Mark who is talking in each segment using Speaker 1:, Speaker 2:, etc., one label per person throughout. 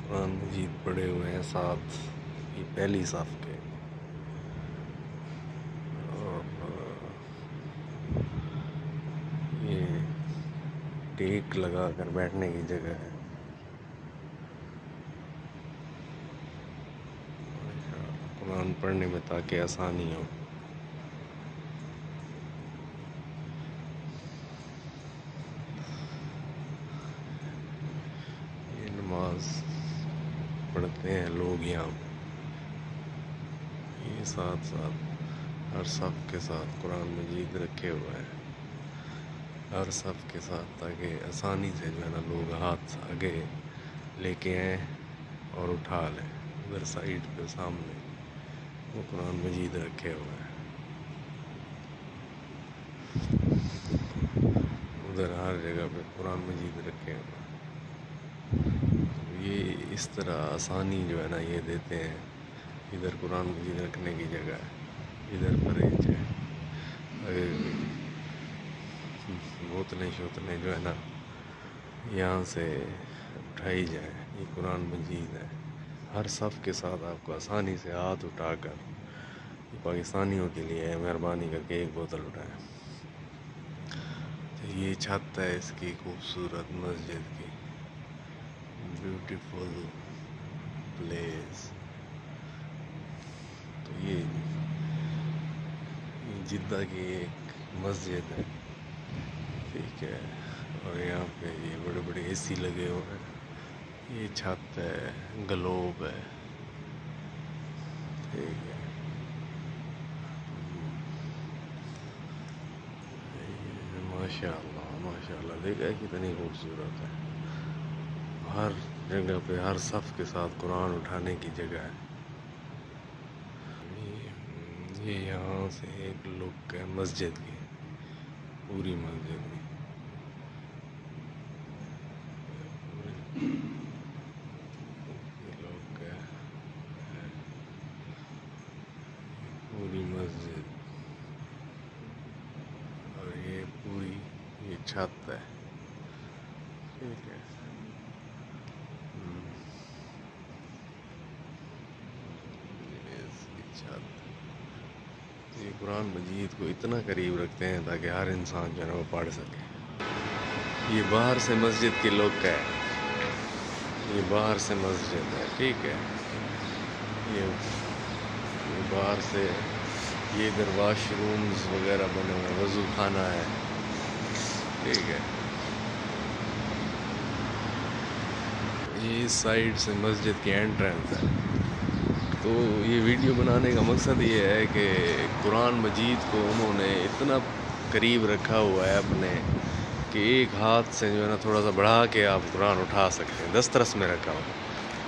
Speaker 1: قرآن مجید پڑے ہوئے ہیں ساتھ، یہ پہلی صف کے، اور یہ ٹیک لگا کر بیٹھنے کی جگہ ہے۔ قرآن پڑھنے میں تاکہ آسانی ہو۔ یہ نماز پڑھتے ہیں لوگ یہاں پہ، یہ ساتھ ساتھ ہر صف کے ساتھ قرآن مجید رکھے ہوئے ہیں، ہر صف کے ساتھ، تاکہ آسانی سے جو ہے نا لوگ ہاتھ آگے لے کے آئیں اور اٹھا لیں۔ ادھر سائیڈ پہ سامنے وہ قرآن مجید رکھے ہوئے ہیں، ادھر ہر جگہ پہ قرآن مجید رکھے ہوئے ہیں۔ یہ اس طرح آسانی جو ہے نا یہ دیتے ہیں، ادھر قرآن مجید رکھنے کی جگہ ہے، ادھر فریج ہے، اگر بوتلیں شوتلیں جو ہے نا یہاں سے اٹھائی جائیں۔ یہ قرآن مجید ہے، ہر صف کے ساتھ آپ کو آسانی سے ہاتھ اٹھا کر، یہ پاکستانیوں کے لیے ہے، مہربانی کر کے ایک بوتل اٹھائیں۔ یہ چھت ہے اس کی خوبصورت مسجد کی، بیوٹیفل پلیس۔ تو یہ جدہ کی ایک مسجد ہے، ٹھیک ہے، اور یہاں پہ یہ بڑے بڑے اے سی لگے ہوئے ہیں، یہ چھت ہے، گلوب ہے، ٹھیک ہے۔ ماشاءاللہ دیکھا کتنی خوبصورت ہے، ہر جگہ پہ ہر صف کے ساتھ قرآن اٹھانے کی جگہ ہے۔ یہ یہاں سے ایک لک ہے مسجد کی، پوری مسجد کی، لک ہے پوری مسجد، اور یہ پوری یہ چھت ہے، ٹھیک ہے۔ یہ قرآن مجید کو اتنا قریب رکھتے ہیں تاکہ ہر انسان جو ہے نا وہ پڑھ سکے۔ یہ باہر سے مسجد کی لک ہے، یہ باہر سے مسجد ہے، ٹھیک ہے۔ یہ باہر سے، یہ ادھر واش رومز وغیرہ بنے ہوئے ہیں، وضو خانہ ہے، ٹھیک ہے۔ یہ اس سائیڈ سے مسجد کی انٹرنس ہے۔ تو یہ ویڈیو بنانے کا مقصد یہ ہے کہ قرآن مجید کو انہوں نے اتنا قریب رکھا ہوا ہے اپنے، کہ ایک ہاتھ سے جو ہے نا تھوڑا سا بڑھا کے آپ قرآن اٹھا سکتے ہیں، دسترس میں رکھا ہوا،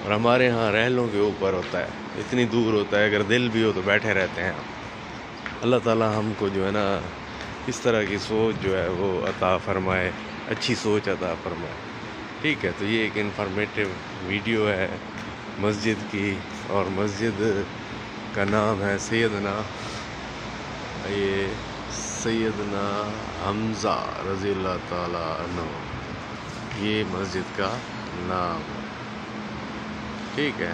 Speaker 1: اور ہمارے ہاں رحلوں کے اوپر ہوتا ہے، اتنی دور ہوتا ہے، اگر دل بھی ہو تو بیٹھے رہتے ہیں ہم۔ اللہ تعالیٰ ہم کو جو ہے نا اس طرح کی سوچ جو ہے وہ عطا فرمائے، اچھی سوچ عطا فرمائے، ٹھیک ہے۔ تو یہ ایک انفارمیٹیو ویڈیو ہے مسجد کی، اور مسجد کا نام ہے سیدنا حمزہ رضی اللہ تعالیٰ عنہ، یہ مسجد کا نام ہے، ٹھیک ہے۔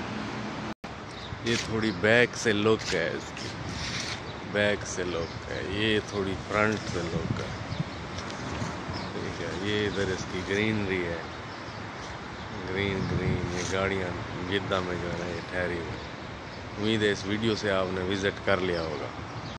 Speaker 1: یہ تھوڑی بیک سے لک ہے اس کی، بیک سے لک ہے، یہ تھوڑی فرنٹ سے لک ہے، ٹھیک ہے۔ یہ ادھر اس کی گرینری ہے، گرین یہ گاڑیاں جدہ میں جو ہے نا یہ ٹھہری ہوئی۔ امید ہے اس ویڈیو سے آپ نے وزٹ کر لیا ہوگا۔